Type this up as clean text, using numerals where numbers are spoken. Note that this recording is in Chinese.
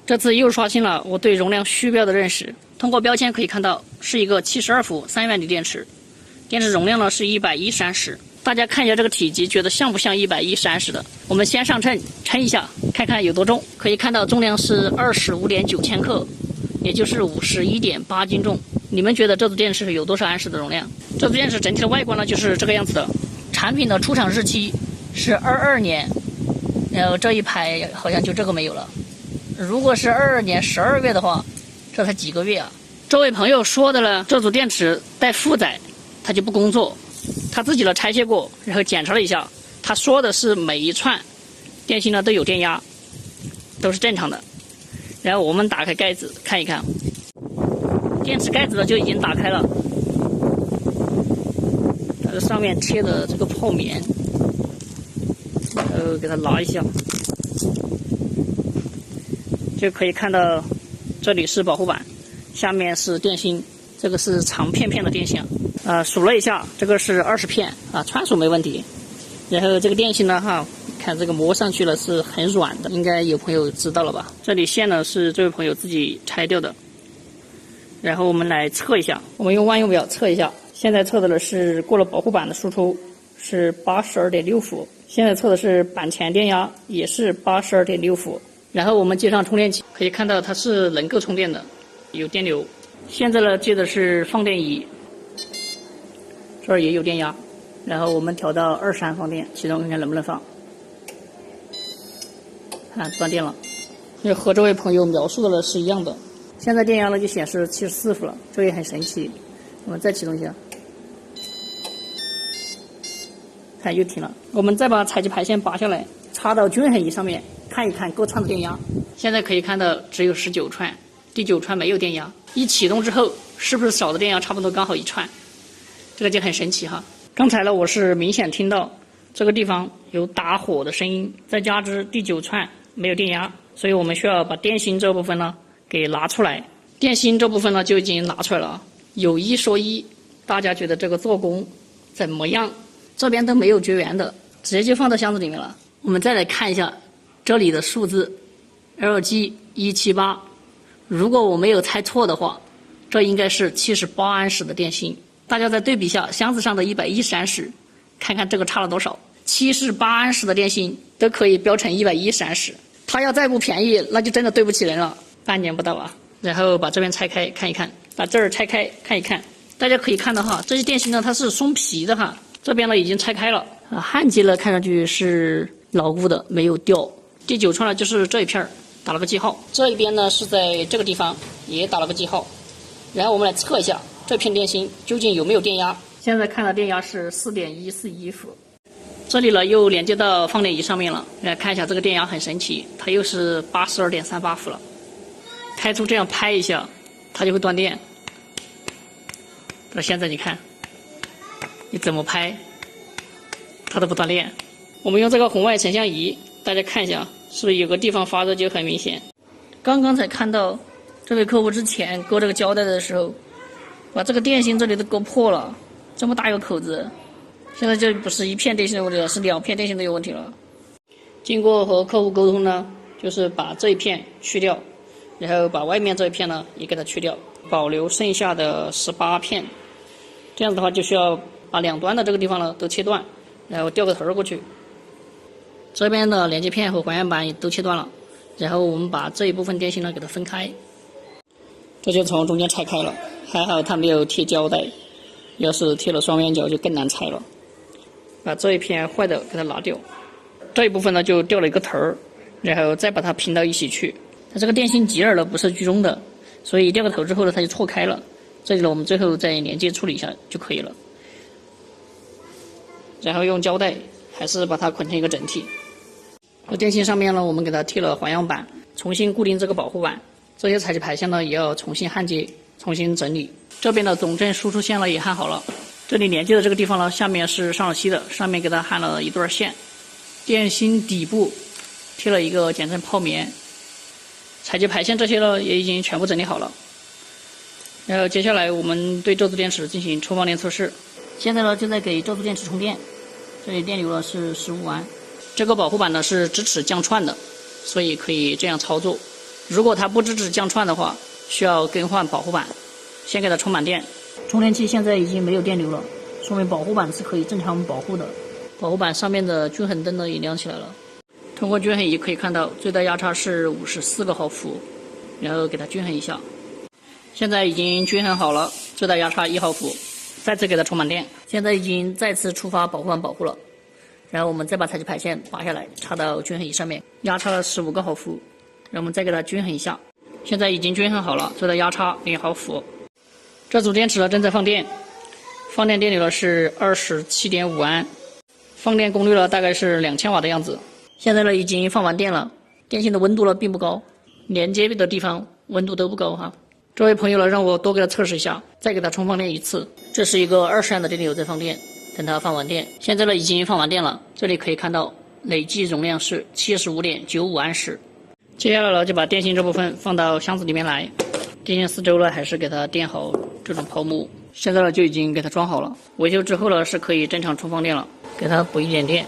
这次又刷新了我对容量虚标的认识。通过标签可以看到，是一个72伏3元锂电池，电池容量呢是110安时。大家看一下这个体积，觉得像不像110安时的？我们先上秤称一下，看看有多重。可以看到重量是25.9千克，也就是51.8斤重。你们觉得这组电池有多少安时的容量？这组电池整体的外观呢就是这个样子的。产品的出厂日期是22年，然后这一排好像就这个没有了。如果是22年12月的话，这才几个月啊！这位朋友说的呢，这组电池带负载，它就不工作。他自己呢拆卸过，然后检查了一下，他说的是每一串电芯呢都有电压，都是正常的。然后我们打开盖子看一看，电池盖子呢就已经打开了，它这上面贴的这个泡棉，然后给它拿一下，就可以看到这里是保护板，下面是电芯，这个是长片片的电芯数了一下，这个是20片啊，串数没问题。然后这个电芯呢看这个摸上去了是很软的，应该有朋友知道了吧？这里线呢是这位朋友自己拆掉的。然后我们来测一下，我们用万用表测一下，现在测的呢是过了保护板的输出，是82.6伏。现在测的是板前电压，也是82.6伏。然后我们接上充电器，可以看到它是能够充电的，有电流。现在呢接的是放电仪，这儿也有电压。然后我们调到23放电，启动看看能不能放。看断电了，这和这位朋友描述的呢是一样的。现在电压呢就显示74伏了，这也很神奇。我们再启动一下，看又停了。我们再把采集排线拔下来，插到均衡仪上面，看一看各串的电压。现在可以看到只有19串，第9串没有电压。一启动之后，是不是少的电压差不多刚好1串？这个就很神奇哈。刚才呢，我是明显听到这个地方有打火的声音，再加之第9串没有电压，所以我们需要把电芯这部分呢给拿出来。电芯这部分呢就已经拿出来了。有一说一，大家觉得这个做工怎么样？这边都没有绝缘的，直接就放到箱子里面了。我们再来看一下这里的数字 LG178，如果我没有猜错的话，这应该是78安时的电芯。大家再对比一下箱子上的110安时，看看这个差了多少。78安时的电芯都可以标成110安时，它要再不便宜，那就真的对不起人了。半年不到啊。然后把这边拆开看一看，把这儿拆开看一看，大家可以看到哈，这些电芯呢它是松皮的哈，这边呢已经拆开了焊接呢看上去是牢固的，没有掉。第9串呢就是这一片打了个记号，这一边呢是在这个地方也打了个记号。然后我们来测一下这片电芯究竟有没有电压。现在看到电压是4.141伏。这里呢又连接到放电仪上面了，来看一下这个电压很神奇，它又是82.38伏了。开出这样拍一下，它就会断电。到现在你看，你怎么拍，它都不断电。我们用这个红外成像仪，大家看一下，是不是有个地方发热就很明显？刚刚才看到这位客户之前割这个胶带的时候，把这个电芯这里都割破了，这么大一个口子。现在就不是一片电芯的问题了，是2片电芯都有问题了。经过和客户沟通呢，就是把这一片去掉，然后把外面这一片呢也给它去掉，保留剩下的18片。这样子的话就需要把两端的这个地方呢都切断，然后掉个头过去。这边的连接片和还原板也都切断了，然后我们把这一部分电芯呢给它分开，这就从中间拆开了。还好它没有贴胶带，要是贴了双面胶就更难拆了。把这一片坏的给它拿掉，这一部分呢就掉了一个头儿，然后再把它拼到一起去。它这个电芯极耳呢不是居中的，所以掉个头之后呢它就错开了。这里呢我们最后再连接处理一下就可以了。然后用胶带还是把它捆成一个整体。这电芯上面呢我们给它贴了环氧板，重新固定这个保护板。这些采集排线呢也要重新焊接，重新整理。这边的总正输出线呢也焊好了。这里连接的这个地方呢，下面是上耳吸的，上面给它焊了一对线。电芯底部贴了一个减震泡棉。采集排线这些呢也已经全部整理好了。然后接下来我们对这组电池进行抽放电测试。现在呢就在给这组电池充电，这里电流呢是15安。这个保护板呢是支持降串的，所以可以这样操作。如果它不支持降串的话，需要更换保护板，先给它充满电。充电器现在已经没有电流了，说明保护板是可以正常保护的。保护板上面的均衡灯呢也亮起来了。通过均衡仪可以看到最大压差是54个毫伏，然后给它均衡一下。现在已经均衡好了，最大压差1毫伏。再次给它充满电，现在已经再次触发保护板保护了。然后我们再把采集排线拔下来，插到均衡仪上面，压差了15个毫伏。然后我们再给它均衡一下，现在已经均衡好了，最大压差0毫伏。这组电池呢正在放电，放电电流呢是27.5安，放电功率呢大概是2000瓦的样子。现在呢已经放完电了，电芯的温度呢并不高，连接的地方温度都不高哈。这位朋友呢让我多给他测试一下，再给他充放电一次。这是一个20安的电流在放电，等它放完电。现在呢已经放完电了，这里可以看到累计容量是75.95安时。接下来呢就把电芯这部分放到箱子里面来，电芯四周呢还是给它垫好这种泡沫。现在呢就已经给它装好了，维修之后呢是可以正常充放电了，给它补一点电。